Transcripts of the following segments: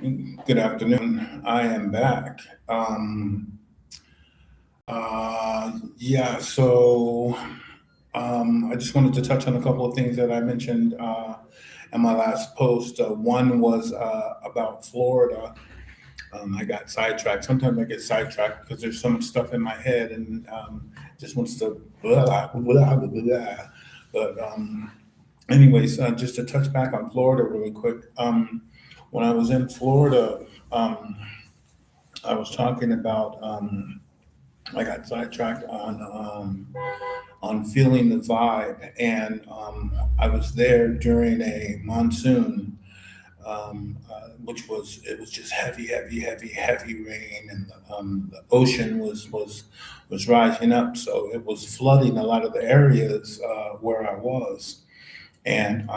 Good afternoon. I am back. Yeah, so I just wanted to touch on a couple of things that I mentioned in my last post. One was about Florida. I got sidetracked. Sometimes I get sidetracked because there's so much stuff in my head and just wants to blah, blah, blah, blah. But anyways, just to touch back on Florida really quick. When I was in Florida, um, I was talking about I got sidetracked on feeling the vibe, and I was there during a monsoon, which was it was just heavy, heavy, heavy, heavy rain, and the ocean was rising up, so it was flooding a lot of the areas where I was, and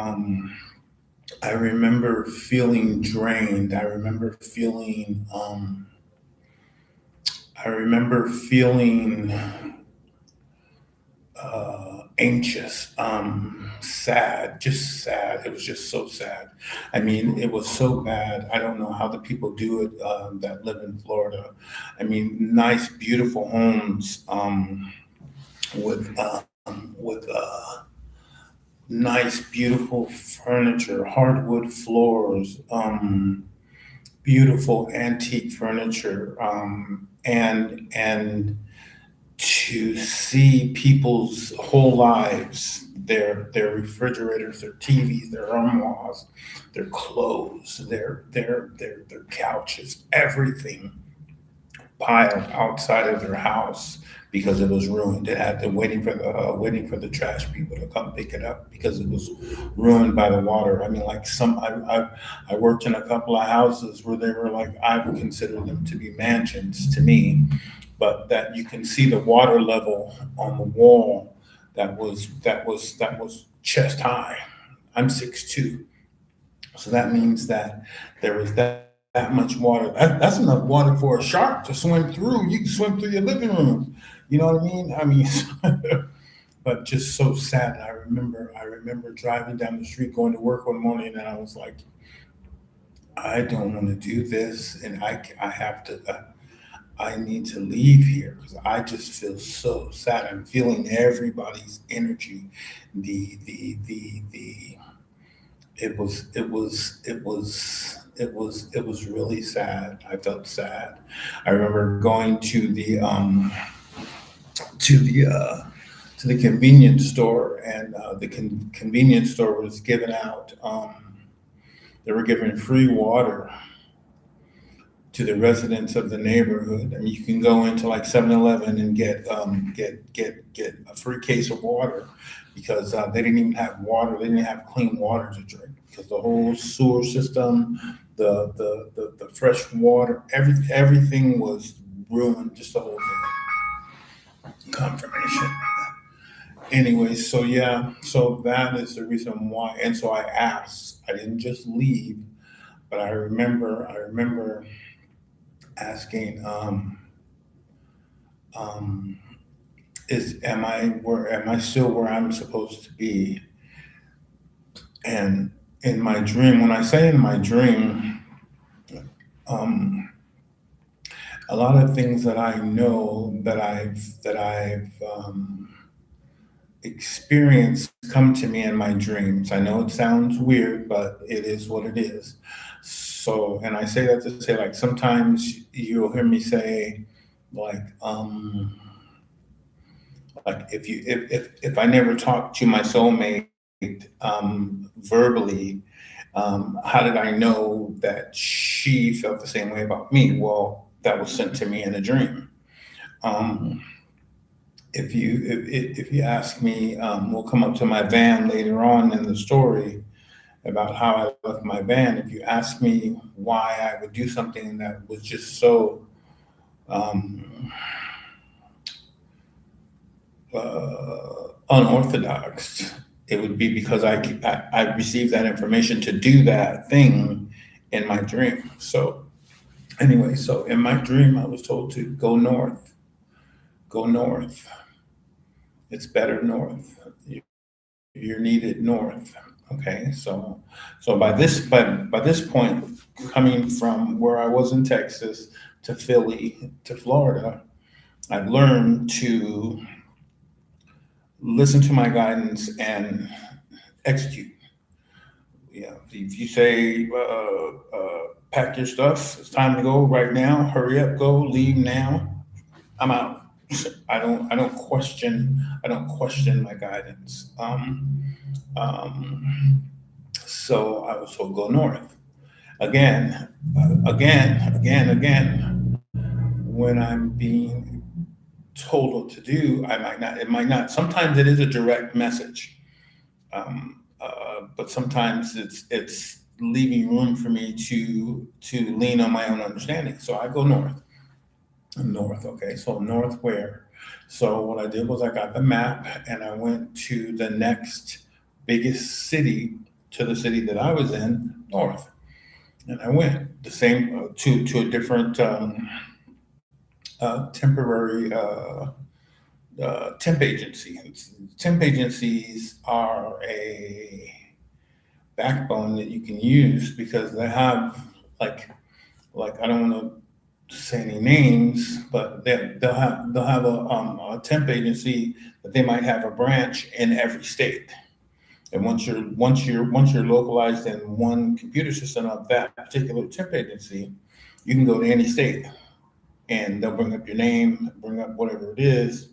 I remember feeling drained. I remember feeling anxious, sad, just sad. It was just so sad. I mean, it was so bad. I don't know how the people do it that live in Florida. I mean, nice, beautiful homes with nice, beautiful furniture, hardwood floors, beautiful antique furniture, and to see people's whole lives, their refrigerators, their TVs, their armoires, their clothes, their couches, everything piled outside of their house because it was ruined. It had to waiting for the trash people to come pick it up because it was ruined by the water. I mean, like I worked in a couple of houses where they were like I would consider them to be mansions to me, but that you can see the water level on the wall that was chest high. I'm 6'2", so that means that there was that much water. That's enough water for a shark to swim through. You can swim through your living room. You know what I mean? I mean, but just so sad. I remember driving down the street going to work one morning, and I was like, I don't want to do this, and I have to. I need to leave here because I just feel so sad. I'm feeling everybody's energy. The it was really sad. I felt sad. I remember going to the uh, to the convenience store, and the convenience store was giving out. They were giving free water to the residents of the neighborhood. I mean, you can go into like 7-Eleven and get a free case of water because they didn't even have water. They didn't have clean water to drink because the whole sewer system, the fresh water, everything was ruined. Just the whole thing. Confirmation. Anyway, so yeah, so that is the reason why. And so I asked. I didn't just leave, but I remember asking, um, is am I still where I'm supposed to be? And in my dream, when I say in my dream, um, a lot of things that I know that I've experienced come to me in my dreams. I know it sounds weird, but it is what it is. So, and I say that to say, like, sometimes you'll hear me say, like, like if I never talked to my soulmate verbally, how did I know that she felt the same way about me? Well, that was sent to me in a dream. Um, if you ask me, we'll come up to my van later on in the story about how I left my van. If you ask me why I would do something that was just so um, unorthodox, it would be because I received that information to do that thing in my dream. So anyway, so in my dream, I was told to go north, go north. It's better north. You're needed north. Okay. Okay, so by this point, coming from where I was in Texas to Philly to Florida, I've learned to listen to my guidance and execute. Yeah, if you say, pack your stuff, it's time to go right now, hurry up, go, leave now, I'm out. I don't question my guidance. So I was told go north. Again, when I'm being told what to do, it might not, sometimes it is a direct message. But sometimes it's leaving room for me to lean on my own understanding. So I go north. North, okay. So north where? So what I did was I got the map and I went to the next biggest city, to the city that I was in, north. And I went the same, to a different, temporary, temp agency. Temp agencies are a backbone that you can use because they have, like I don't want to say any names, but they'll have a temp agency that they might have a branch in every state. And once you're localized in one computer system of that particular temp agency, you can go to any state and they'll bring up your name, bring up whatever it is,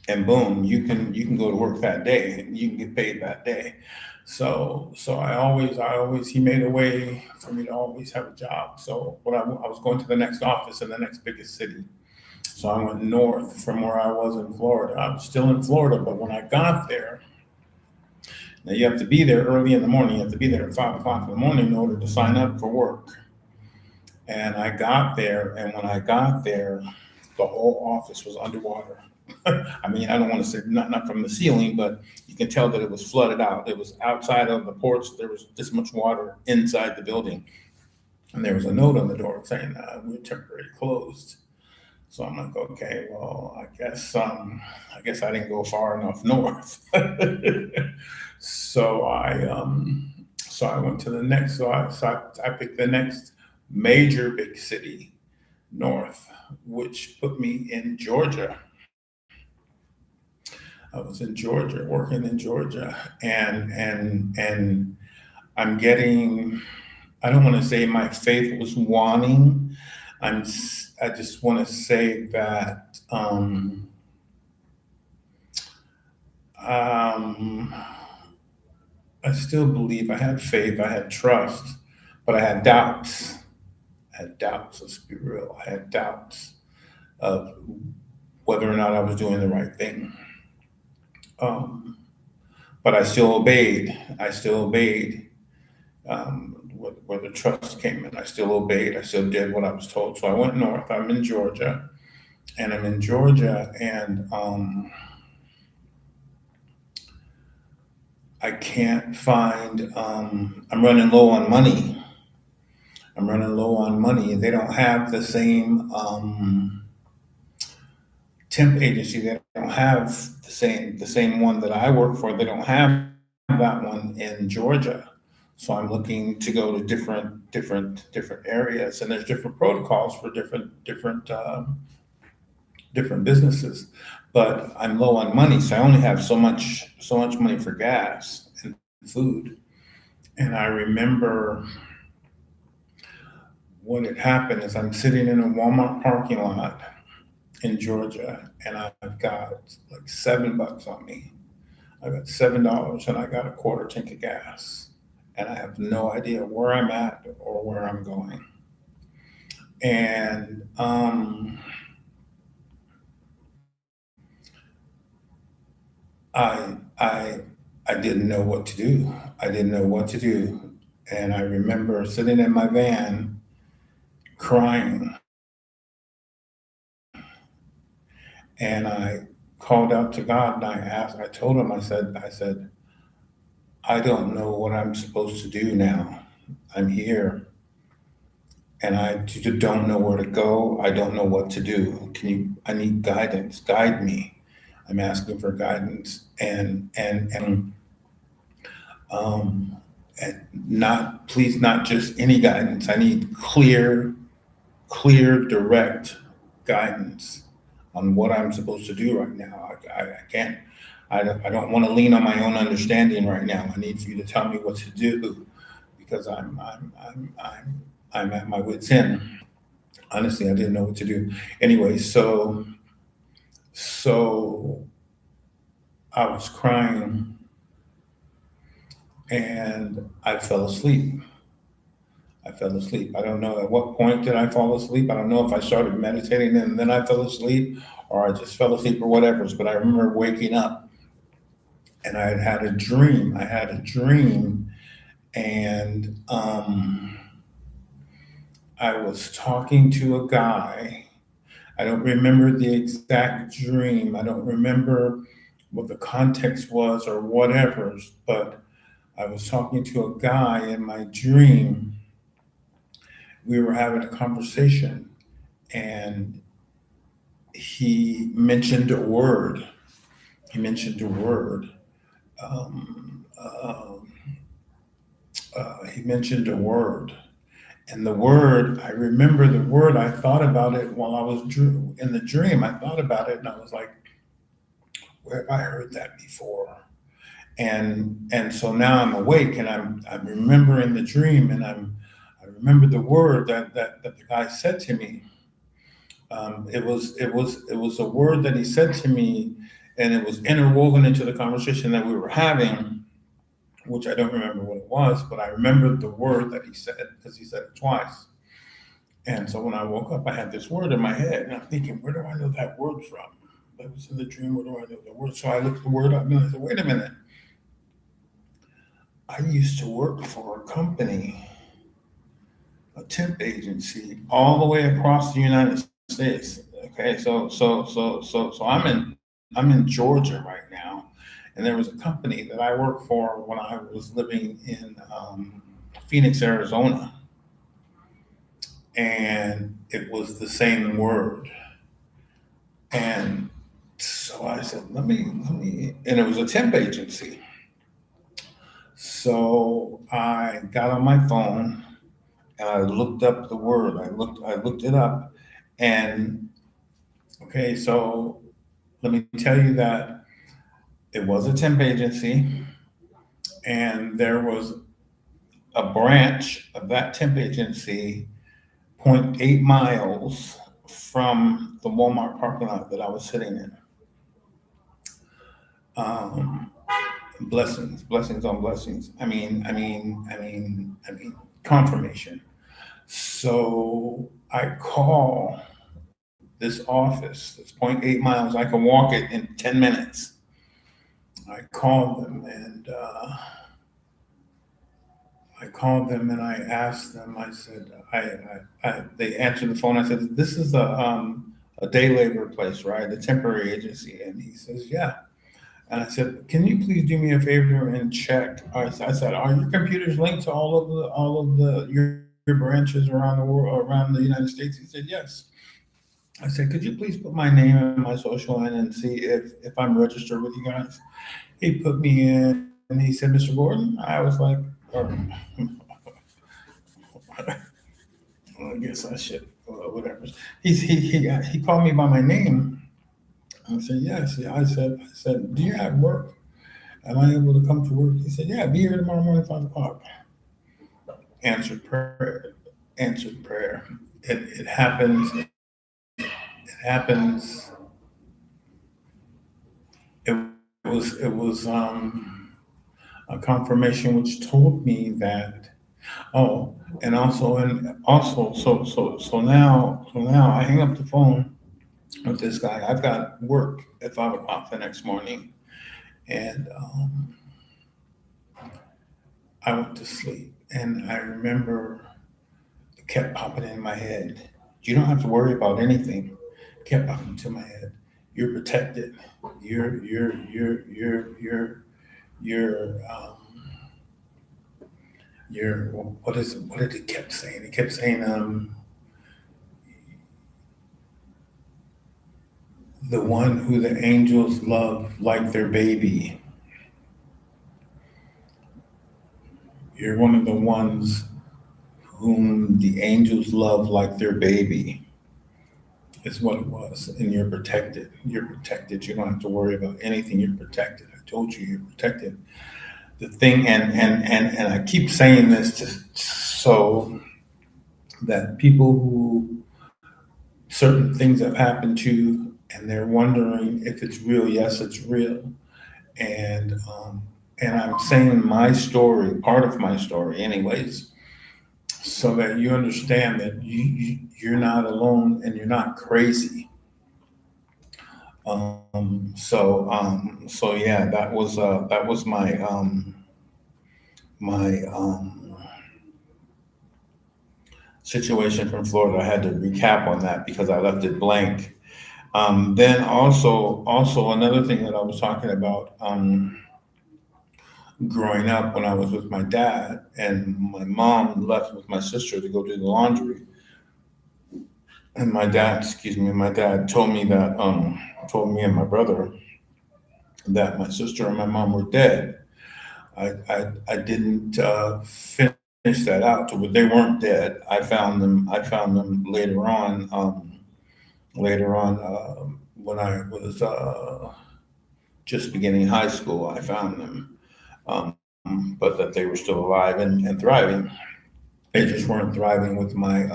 and boom, you can go to work that day. You can get paid that day. So I always he made a way for me to always have a job. So when I was going to the next office in the next biggest city, so I went north from where I was in Florida. I was still in Florida, but when I got there, now you have to be there early in the morning. You have to be there at 5 o'clock in the morning in order to sign up for work. And I got there, and when I got there, the whole office was underwater. I mean, I don't want to say not from the ceiling, but you can tell that it was flooded out. It was outside of the porch. There was this much water inside the building, and there was a note on the door saying we're temporarily closed. So I'm like, okay, well, I guess I didn't go far enough north. So I went to the next. So I picked the next major big city north, which put me in Georgia. I was in Georgia, working in Georgia, and I'm getting. I don't want to say my faith was waning. I just want to say that um, I still believe I had faith, I had trust, but I had doubts. I had doubts. Let's be real. I had doubts of whether or not I was doing the right thing. Um, but I still obeyed. I still obeyed. Where the trust came in, I still obeyed. I still did what I was told. So I went north. I'm in Georgia, and I can't find. I'm running low on money. I'm running low on money. They don't have the same temp agency. They don't have the same one that I work for. They don't have that one in Georgia. So I'm looking to go to different areas, and there's different protocols for different businesses. But I'm low on money, so I only have so much money for gas and food. And I remember what had happened is I'm sitting in a Walmart parking lot in Georgia, and I've got like $7 on me. I got $7, and I got a quarter tank of gas, and I have no idea where I'm at or where I'm going. And I I I didn't know what to do. I didn't know what to do, and I remember sitting in my van crying, and I called out to God and I asked. I told him. I said, I don't know what I'm supposed to do now. I'm here, and don't know where to go. I don't know what to do. I need guidance. Guide me. I'm asking for guidance, and Um, and please, not just any guidance. I need clear, direct guidance on what I'm supposed to do right now. I can't, I don't want to lean on my own understanding right now. I need for you to tell me what to do because I'm at my wit's end. Honestly, I didn't know what to do. Anyway, so I was crying and I fell asleep. I fell asleep. I don't know at what point did I fall asleep. I don't know if I started meditating and then I fell asleep or I just fell asleep or whatever. But I remember waking up and I had had a dream. I had a dream and I was talking to a guy. I don't remember the exact dream. I don't remember what the context was or whatever, but I was talking to a guy in my dream. We were having a conversation and he mentioned a word. He mentioned a word. Um, um, he mentioned a word. And the word, I remember the word, I thought about it while I was in the dream. I thought about it and I was like, where have I heard that before? And so now I'm awake and I'm remembering the dream and I remember the word that the guy said to me. It was a word that he said to me, and it was interwoven into the conversation that we were having, which I don't remember what it was, but I remembered the word that he said because he said it twice. And so when I woke up, I had this word in my head, and I'm thinking, where do I know that word from? That was in the dream. Where do I know the word? So I looked the word up, and I said, wait a minute. I used to work for a company, a temp agency, all the way across the United States. Okay, so I'm in Georgia right now, and there was a company that I worked for when I was living in Phoenix, Arizona, and it was the same word. And so I said, and it was a temp agency. So I got on my phone and I looked up the word. I looked it up, and okay, so let me tell you that it was a temp agency, and there was a branch of that temp agency zero point 0.8 miles from the Walmart parking lot that I was sitting in. Um, blessings on blessings. Confirmation. So I call this office, that's zero point 0.8 miles. I can walk it in 10 minutes. I called them and I asked them, I said, they answered the phone. I said, this is a day labor place, right? A temporary agency. And he says, yeah. And I said, can you please do me a favor and check? I said, are your computers linked to your branches around the world, around the United States? He said, yes. I said, could you please put my name and my social in and see if I'm registered with you guys? He put me in and he said, Mr. Gordon. I was like, I guess I should, whatever. He called me by my name. I said, yes. Yeah, I said, do you have work? Am I able to come to work? He said, yeah, be here tomorrow morning, 5 o'clock. Answered prayer, answered prayer. It happens. It happens. It was a confirmation which told me that. Oh, and also, so now I hang up the phone with this guy. I've got work at 5 o'clock the next morning, and I went to sleep. And I remember it kept popping in my head. You don't have to worry about anything. It kept popping into my head. You're protected. You're what did it kept saying? It kept saying the one who the angels love like their baby. You're one of the ones whom the angels love like their baby, is what it was. And you're protected. You're protected. You don't have to worry about anything. You're protected. I told you you're protected. The thing, and I keep saying this just so that people who certain things have happened to and they're wondering if it's real, yes, it's real. And and I'm saying my story, part of my story, anyways, so that you understand that you're not alone and you're not crazy. So yeah, that was my situation from Florida. I had to recap on that because I left it blank. Then also another thing that I was talking about, growing up when I was with my dad and my mom left with my sister to go do the laundry. And my dad told me that, told me and my brother that my sister and my mom were dead. I didn't finish that out, but they weren't dead. I found them later on. When I was just beginning high school, I found them, but that they were still alive and thriving. They just weren't thriving with my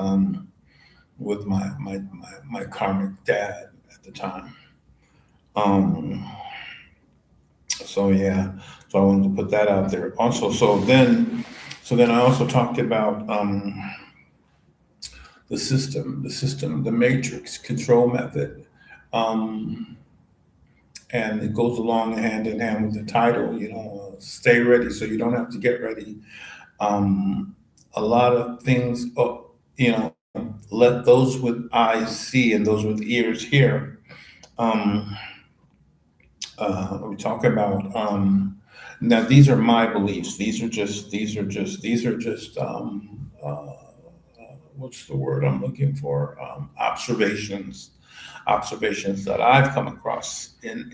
karmic dad at the time. Um, so yeah, so I wanted to put that out there. Also, so then I also talked about the matrix control method. Um, and it goes along hand in hand with the title, stay ready so you don't have to get ready. A lot of things, let those with eyes see and those with ears hear. Um, we talk about, now these are my beliefs. These are just what's the word I'm looking for? Observations that I've come across in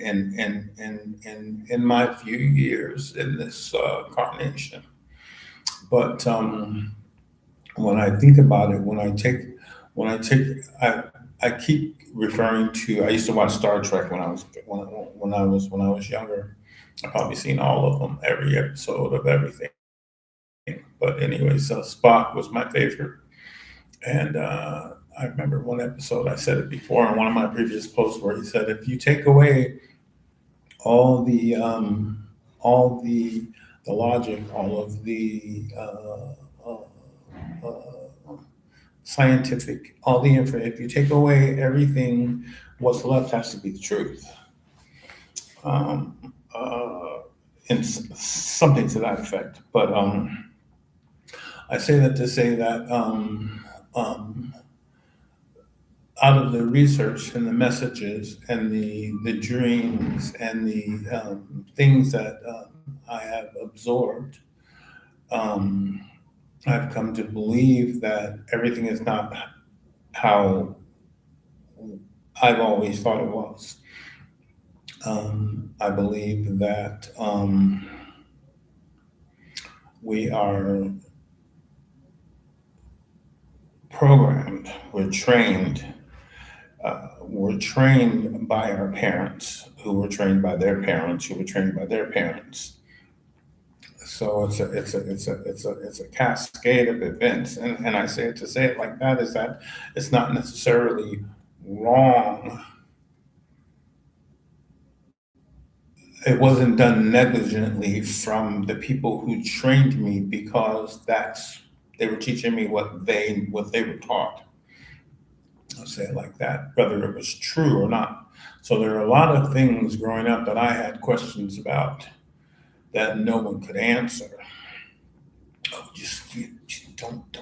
my few years in this carnation. But when I think about it, when I take, I keep referring to. I used to watch Star Trek when I was younger. I've probably seen all of them, every episode of everything. But anyways, Spock was my favorite. And I remember one episode, I said it before in one of my previous posts, where he said, if you take away all all the logic, all of the scientific, all the info, if you take away everything, what's left has to be the truth. Um, uh, and something to that effect. But I say that to say that out of the research and the messages and the dreams and the things that I have absorbed, um, I've come to believe that everything is not how I've always thought it was. I believe that we are programmed, we're trained by our parents, who were trained by their parents, who were trained by their parents. So it's a cascade of events, and I say it to say it like that is that it's not necessarily wrong. It wasn't done negligently from the people who trained me because that's they were teaching me what they were taught. I'll say it like that, whether it was true or not. So there are a lot of things growing up that I had questions about that no one could answer. Oh, just don't.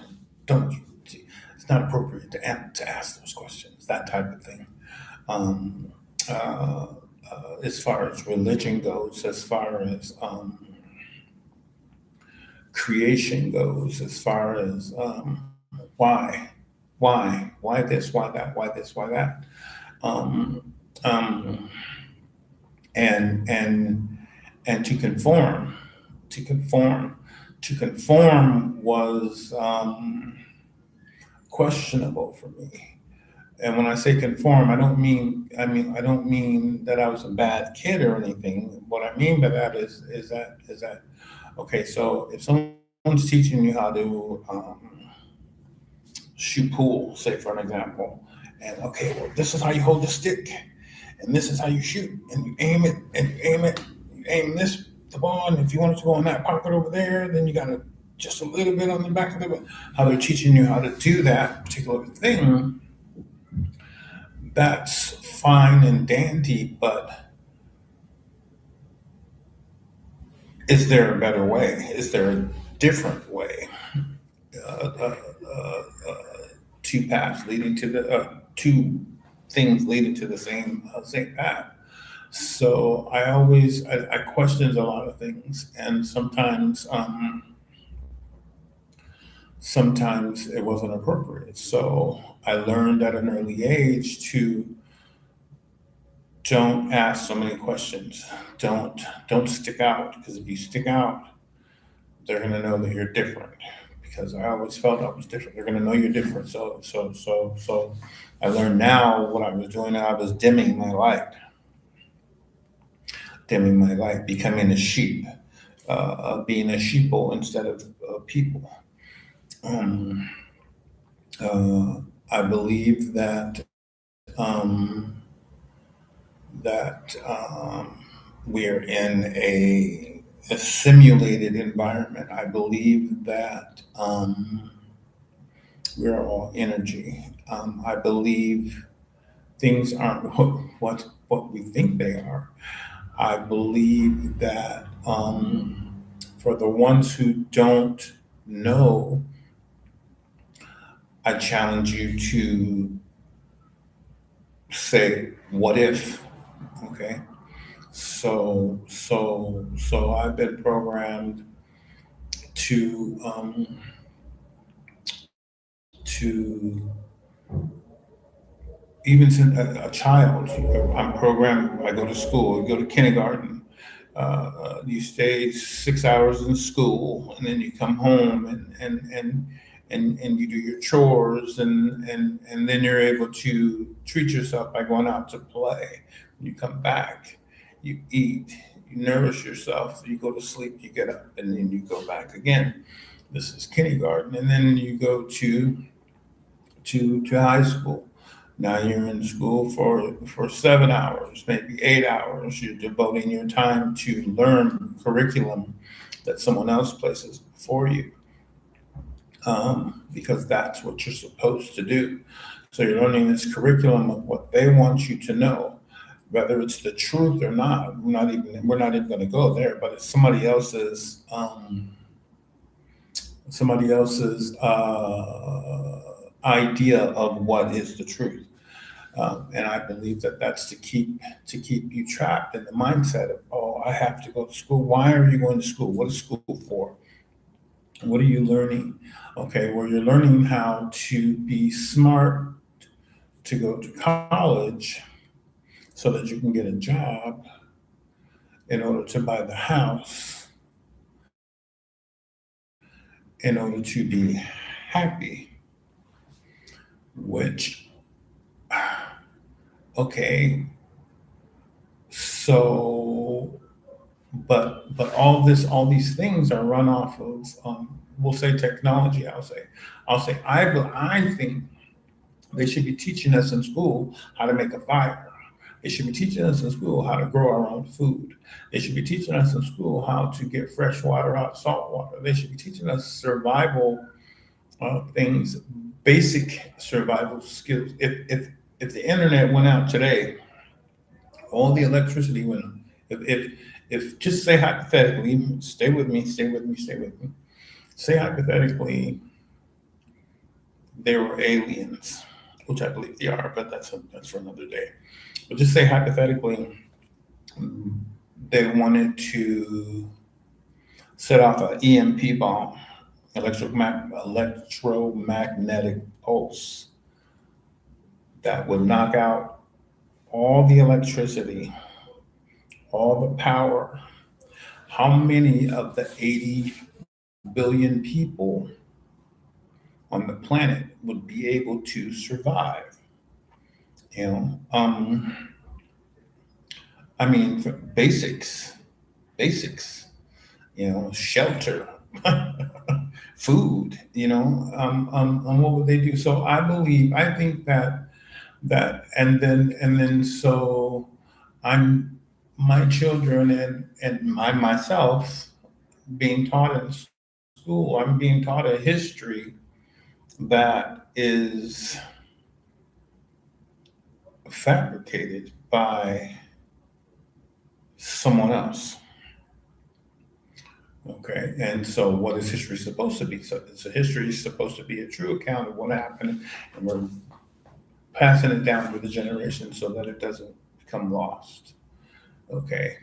It's not appropriate to ask those questions. That type of thing. Um, uh, as far as religion goes, as far as creation goes, as far as why, why this, why that, why this, why that, um, um, and and and to conform to conform was questionable for me. And when I say conform, I don't mean that I was a bad kid or anything. What I mean by that is that okay, so if someone's teaching you how to shoot pool, say for an example, and okay, well, this is how you hold the stick, and this is how you shoot, and you aim it, and you aim it, you aim this the ball, and if you want it to go in that pocket over there, then you got to just a little bit on the back of the ball. How they're teaching you how to do that particular thing, that's fine and dandy, but is there a better way? Is there a different way? Uh, uh, uh, uh, two paths leading to the two things leading to the same path. So I questioned a lot of things, and sometimes it wasn't appropriate. So I learned at an early age to don't ask so many questions. Don't stick out, because if you stick out, they're gonna know that you're different. Because I always felt I was different. They're gonna know you're different. So I learned now what I was doing. I was dimming my light, becoming a sheep, being a sheeple instead of people. Um, uh, I believe um, that we're in a simulated environment. I believe that we're all energy. I believe things aren't what we think they are. I believe that for the ones who don't know, I challenge you to say, "What if?" Okay. So I've been programmed to even since a child. I'm programmed. I go to school. I go to kindergarten. You stay 6 hours in school, and then you come home and you do your chores, and then you're able to treat yourself by going out to play. When you come back, you eat, you nourish yourself, you go to sleep, you get up, and then you go back again. This is kindergarten, and then you go to high school. Now you're in school for 7 hours, maybe 8 hours. You're devoting your time to learn curriculum that someone else places before you, because that's what you're supposed to do. So you're learning this curriculum of what they want you to know, whether it's the truth or not. We're not even going to go there, but it's somebody else's idea of what is the truth. And I believe that that's to keep you trapped in the mindset of, oh, I have to go to school. Why are you going to school? What is school for? What are you learning? Okay, well, you're learning how to be smart to go to college so that you can get a job in order to buy the house, in order to be happy, which, okay, so but all these things are run off of we'll say technology. I think they should be teaching us in school how to make a fire. They should be teaching us in school how to grow our own food. They should be teaching us in school how to get fresh water out of salt water. They should be teaching us survival things, basic survival skills. If the internet went out today, all the electricity went out. If just say hypothetically, stay with me. Say hypothetically, there were aliens, which I believe they are, but that's for another day. But just say hypothetically, they wanted to set off an EMP bomb, electromagnetic pulse, that would knock out all the electricity, all the power. How many of the 80 billion people on the planet would be able to survive. You know, I mean, for basics, shelter, food, what would they do? So I think so I'm, my children and myself being taught in school, I'm being taught a history that is fabricated by someone else. Okay, and so what is history supposed to be? So history is supposed to be a true account of what happened, and we're passing it down through the generations so that it doesn't become lost. Okay,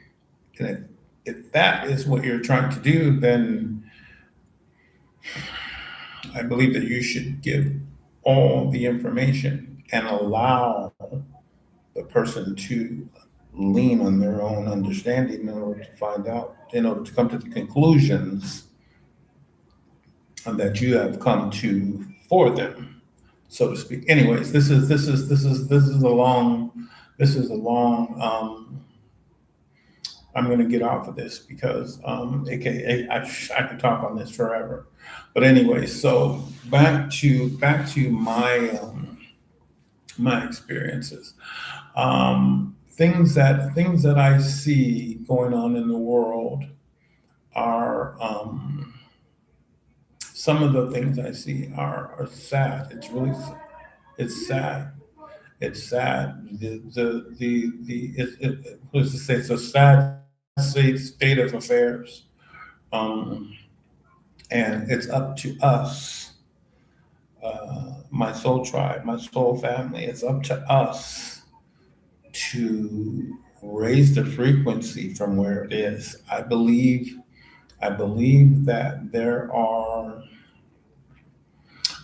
and if that is what you're trying to do, then I believe that you should give all the information and allow the person to lean on their own understanding in order to find out, in order to come to the conclusions that you have come to for them, so to speak. Anyways, this is a long, I'm going to get off of this because, AKA, I could talk on this forever. But anyway, so back to my experiences. Things that I see going on in the world are, some of the things I see are sad. It's sad. It's sad. What does it say? It's a sad state of affairs. Um, and it's up to us, my soul tribe, my soul family. It's up to us to raise the frequency from where it is. I believe that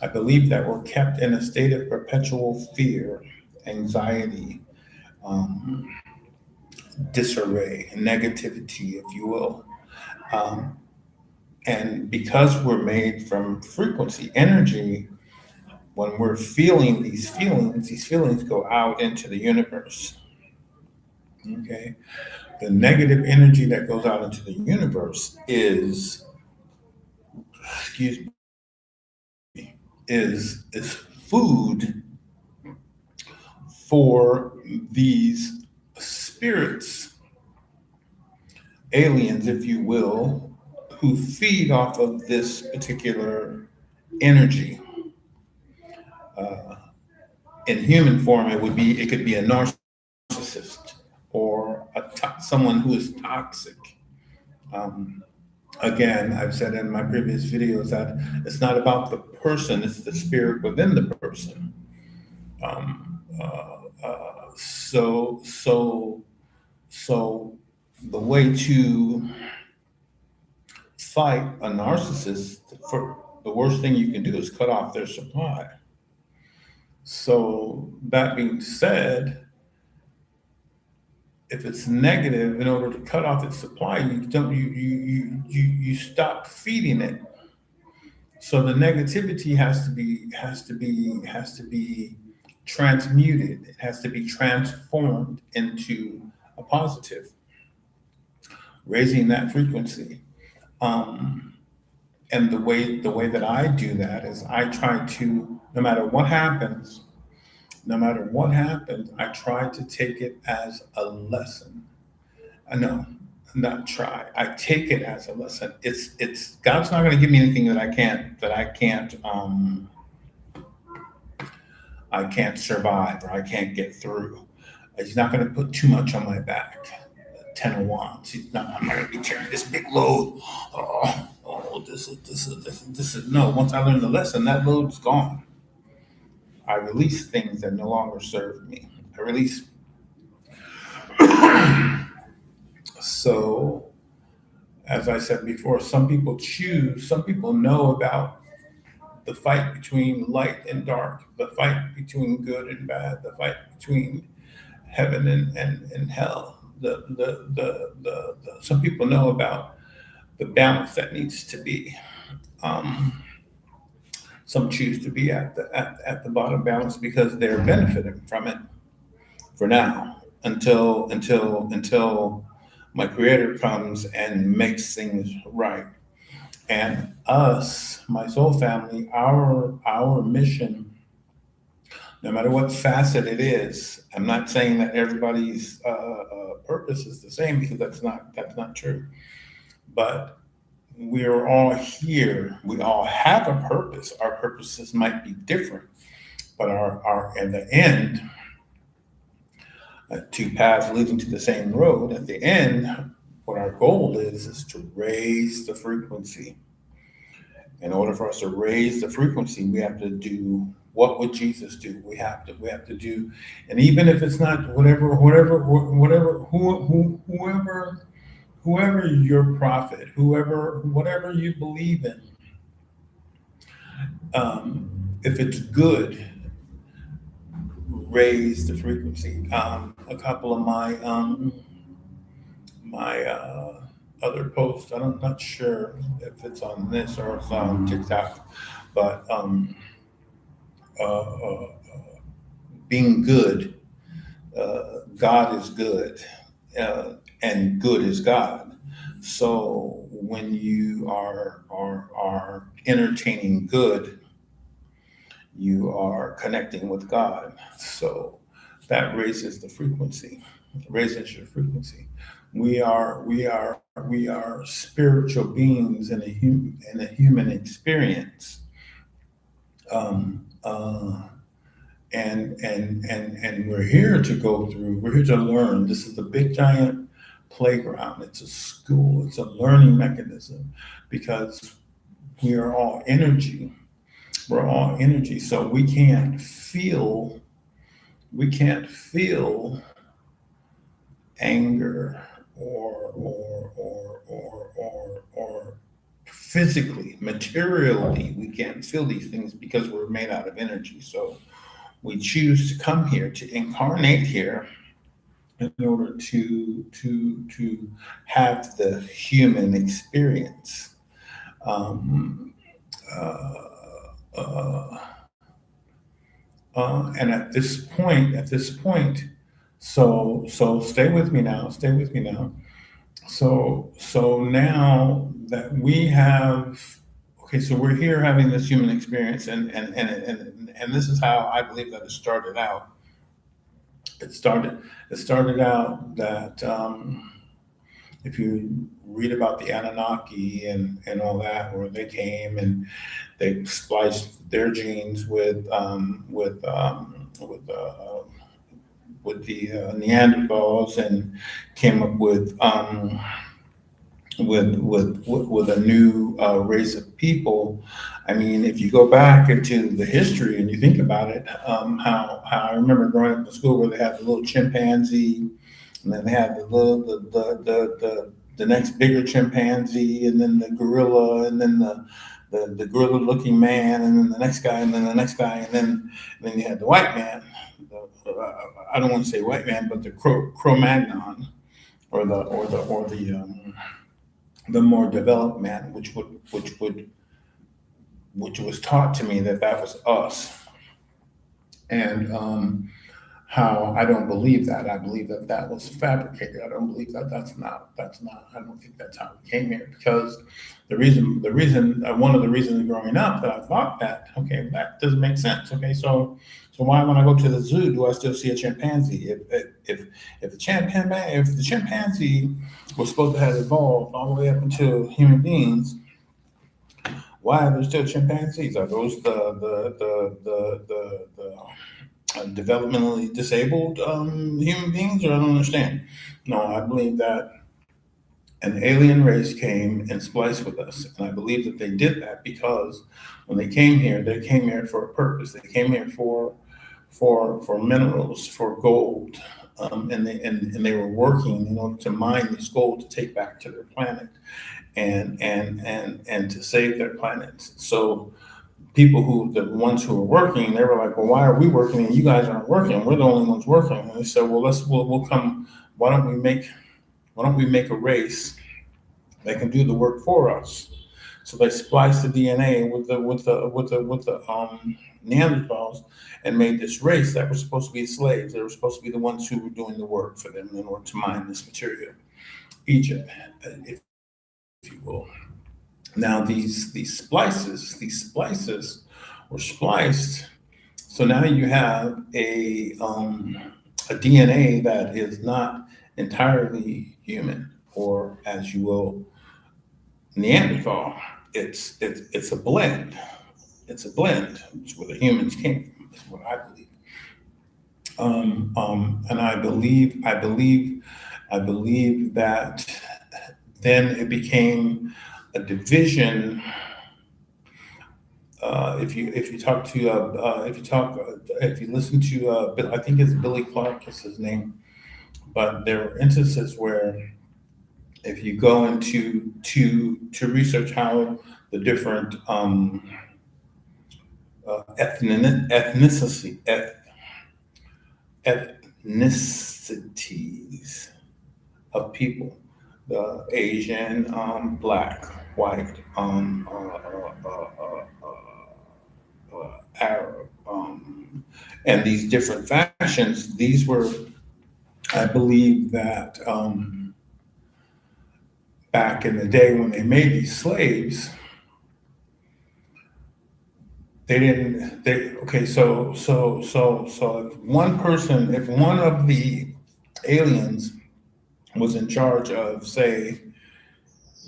I believe that we're kept in a state of perpetual fear, anxiety, um, disarray, negativity, if you will. Um, and because we're made from frequency, energy, when we're feeling these feelings go out into the universe. Okay. The negative energy that goes out into the universe excuse me, is food for these spirits, aliens, if you will, who feed off of this particular energy. Uh, in human form, it could be a narcissist or someone who is toxic. Um, Again, I've said in my previous videos that it's not about the person; it's the spirit within the person. So the way to fight a narcissist, for the worst thing you can do is cut off their supply. So that being said, if it's negative, in order to cut off its supply, you stop feeding it. So the negativity has to be transmuted. It has to be transformed into a positive, raising that frequency. Um, and the way that I do that is I try to, no matter what happens, I try to take it as a lesson. No, not try. I take it as a lesson. It's God's not going to give me anything that I can't survive or I can't get through. He's not going to put too much on my back. Ten of Wands. I'm not going to be carrying this big load. This is no. Once I learn the lesson, that load's gone. I release things that no longer serve me. I release. So, as I said before, some people know about the fight between light and dark, the fight between good and bad, the fight between heaven and hell. Some people know about the balance that needs to be. Um, some choose to be at the bottom balance because they're benefiting from it for now until my creator comes and makes things right. And us, my soul family, our mission, no matter what facet it is, I'm not saying that everybody's purpose is the same because that's not true. But we are all here. We all have a purpose. Our purposes might be different, but our in the end, two paths leading to the same road. At the end, what our goal is to raise the frequency. In order for us to raise the frequency, we have to do what would Jesus do? We have to do, and even if it's not whoever your prophet, whatever you believe in, if it's good, raise the frequency. A couple of my other posts. I'm not sure if it's on this or it's on TikTok, but uh, uh, being good, God is good, and good is God. So when you are entertaining good, you are connecting with God. So that raises the frequency, raises your frequency. We are spiritual beings in a human experience. Um, uh, and we're here to go through. We're here to learn. This is the big giant playground. It's a school. It's a learning mechanism because we are all energy. We're all energy. So we can't feel anger or physically, materially, we can't feel these things because we're made out of energy. So we choose to come here, to incarnate here in order to have the human experience. Um, uh, uh, and at this point, so stay with me now. Stay with me now. So now that we have, okay, so we're here having this human experience, and this is how I believe that it started out. It started out that if you read about the Anunnaki and all that, where they came and they spliced their genes with the Neanderthals and came up with a new race of people. I mean, if you go back into the history and you think about it, how I remember growing up in school where they had the little chimpanzee, and then they had the next bigger chimpanzee, and then the gorilla, and then the gorilla looking man, and then the next guy, and then the next guy, and then you had the white man. I don't want to say white man, but the Cro-Magnon, or the more developed man, which was taught to me that was us. And how I don't believe that. I believe that was fabricated. I don't believe that's not. I don't think that's how we came here, because one of the reasons growing up that I thought that, okay, that doesn't make sense. Okay, so why when I go to the zoo do I still see a chimpanzee? If the chimpanzee was supposed to have evolved all the way up until human beings, why are there still chimpanzees? Are those the developmentally disabled human beings, or I don't understand. No, I believe that an alien race came and spliced with us, and I believe that they did that because when they came here for a purpose. They came here for minerals, for gold, and they were working in order to mine this gold to take back to their planet and to save their planet. So the ones who were working, they were like, well, why are we working and you guys aren't working? We're the only ones working. And they said, well, we'll come. Why don't we make a race that can do the work for us? So they spliced the DNA with the Neanderthals and made this race that was supposed to be slaves. They were supposed to be the ones who were doing the work for them in order to mine this material. Egypt, if you will. Now these splices were spliced. So now you have a DNA that is not entirely human, or as you will, Neanderthal. It's a blend. It's a blend. It's where the humans came from. Is what I believe. And I believe that then it became a division. If you listen to I think it's Billy Clark is his name, but there are instances where if you go into to research how the different ethnicity ethnicities of people, the Asian, black, white, Arab, and these different factions. These were, I believe, that back in the day when they made these slaves, they didn't. They okay. So if one of the aliens was in charge of, say,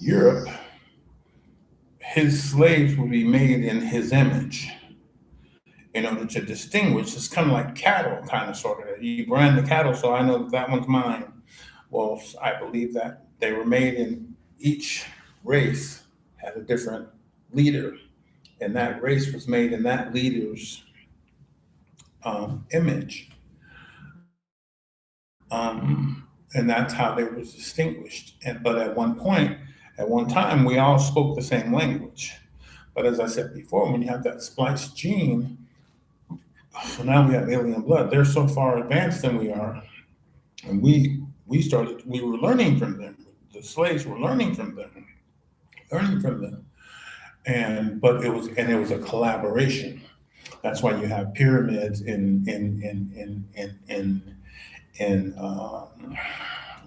Europe, his slaves would be made in his image in order to distinguish. It's kind of like cattle, kind of sort of. You brand the cattle, so I know that that one's mine. Well, I believe that they were made in each race had a different leader, and that race was made in that leader's image, and that's how they were distinguished. And but at one time, we all spoke the same language. But as I said before, when you have that spliced gene, so now we have alien blood. They're so far advanced than we are, and we were learning from them. The slaves were learning from them, and it was a collaboration. That's why you have pyramids in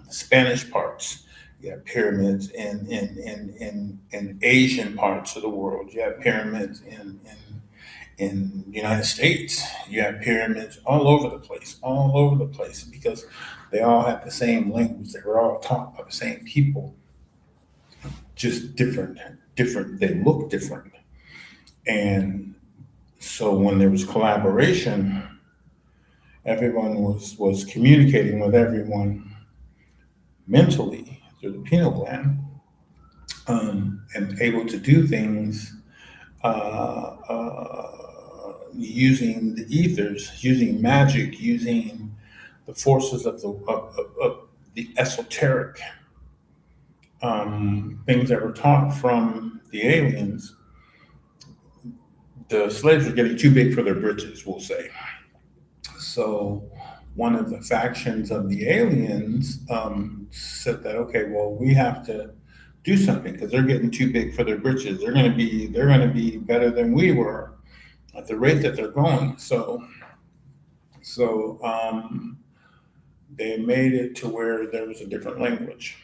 Spanish parts. You have pyramids in Asian parts of the world. You have pyramids in the United States. You have pyramids all over the place, because they all have the same language. They were all taught by the same people, just different. Different. They look different, and so when there was collaboration, everyone was communicating with everyone mentally through the pineal gland, and able to do things using the ethers, using magic, using the forces of the esoteric things that were taught from the aliens. The slaves were getting too big for their britches, we'll say. So one of the factions of the aliens said that, okay, well, we have to do something because they're getting too big for their britches. They're going to be better than we were at the rate that they're going. So they made it to where there was a different language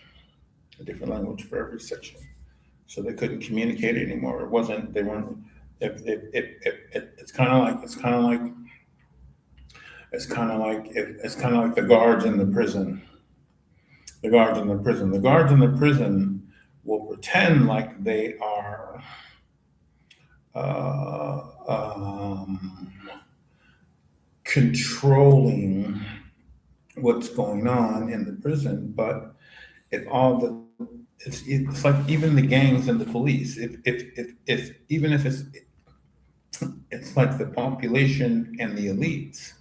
for every section. So they couldn't communicate anymore. It wasn't. They weren't. It's kind of like the guards in the prison. The guards in the prison. The guards in the prison will pretend like they are uh, um, controlling what's going on in the prison, but if all the it's like even the gangs and the police. If even if it's like the population and the elites.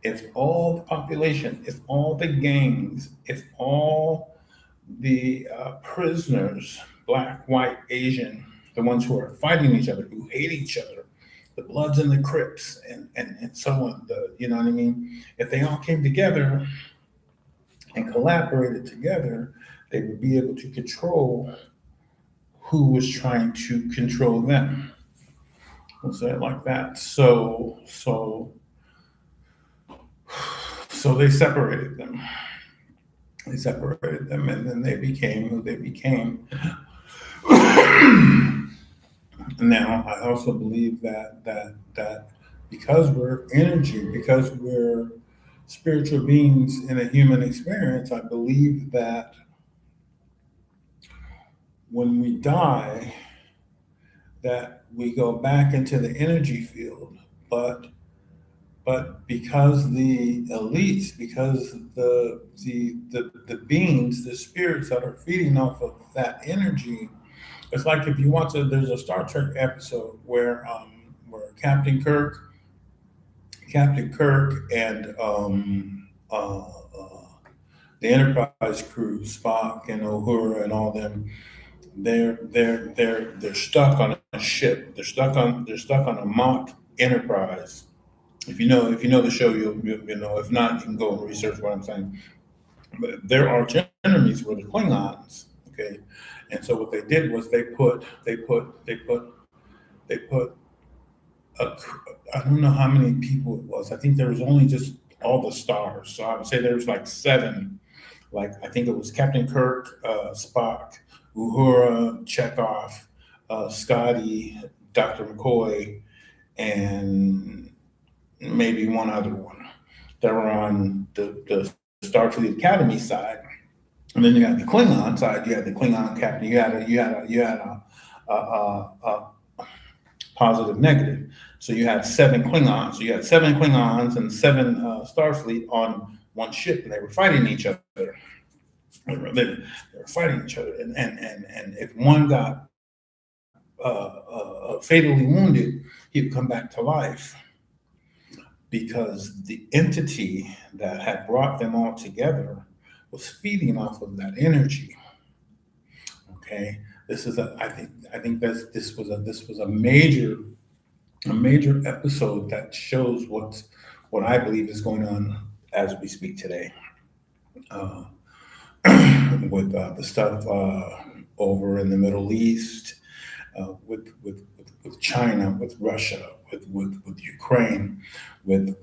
If all the population, if all the gangs, if all the prisoners, black, white, Asian, the ones who are fighting each other, who hate each other, the Bloods and the Crips, and so on, you know what I mean? If they all came together and collaborated together, they would be able to control who was trying to control them. We'll say it like that. So they separated them. They separated them, and then they became who they became. Now, I also believe that because we're energy, because we're spiritual beings in a human experience, I believe that when we die, that we go back into the energy field, but because the elites, because the beings, the spirits that are feeding off of that energy, it's like if you want to. There's a Star Trek episode where Captain Kirk, and the Enterprise crew, Spock and Uhura and all them, they're stuck on a ship. They're stuck on a mock Enterprise. If you know the show, you'll know. If not, you can go and research what I'm saying. But there are enemies were the Klingons. Okay, and so what they did was they put a, I don't know how many people it was. I think there was only just all the stars. So I would say there was like seven. Like I think it was Captain Kirk, Spock, Uhura, Chekhov, Scotty, Dr. McCoy, and maybe one other one that were on the Starfleet Academy side. And then you had the Klingon side. You had the Klingon captain. You had a positive, negative. So you had seven Klingons. So you had seven Klingons and seven Starfleet on one ship, and they were fighting each other. They were fighting each other, and if one got fatally wounded, he would come back to life because the entity that had brought them all together was feeding off of that energy. Okay, I think this was a major episode that shows what I believe is going on as we speak today. Uh, with the stuff over in the Middle East, with China, with Russia, with Ukraine, with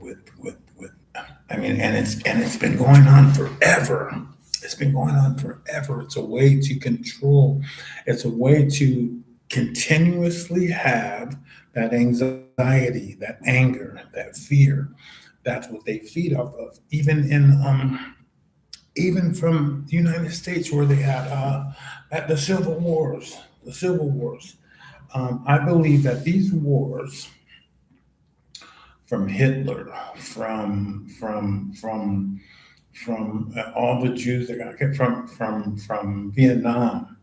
I mean, and it's been going on forever. It's been going on forever. It's a way to control. It's a way to continuously have that anxiety, that anger, that fear. That's what they feed off of. Even from the United States, where they had at the Civil Wars. I believe that these wars, from Hitler, from all the Jews that got kicked from Vietnam,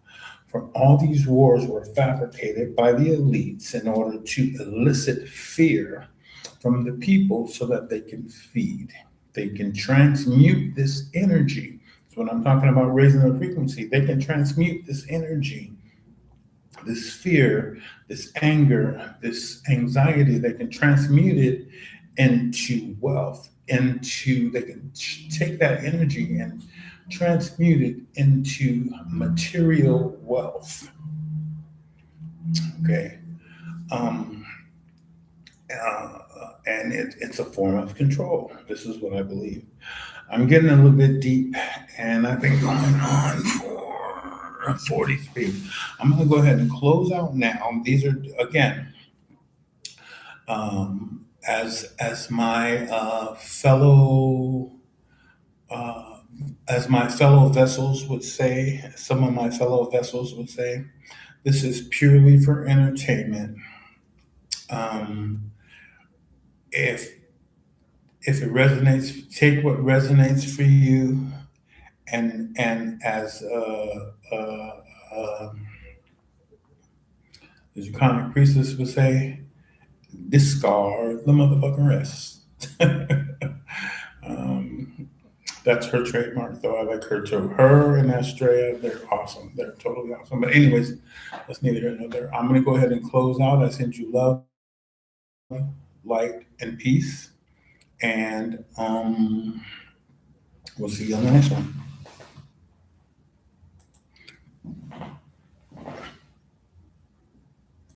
from all these wars were fabricated by the elites in order to elicit fear from the people so that they can feed. They can transmute this energy. That's what I'm talking about, raising the frequency. They can transmute this energy, this fear, this anger, this anxiety. They can transmute it into wealth, they can take that energy and transmute it into material wealth. Okay. Um, and it's a form of control. This is what I believe. I'm getting a little bit deep, and I've been going on for 43. I'm going to go ahead and close out now. These are, again, as my uh, fellow vessels would say, some of my fellow vessels would say, this is purely for entertainment. Um, if it resonates, take what resonates for you, and as your chronic priestess would say, discard the motherfucking rest. um, that's her trademark, though. I like her too. Her and Astrea, they're awesome. They're totally awesome. But anyways, that's neither here nor there. I'm gonna go ahead and close out. I send you love, light, and peace. And we'll see you on the next one.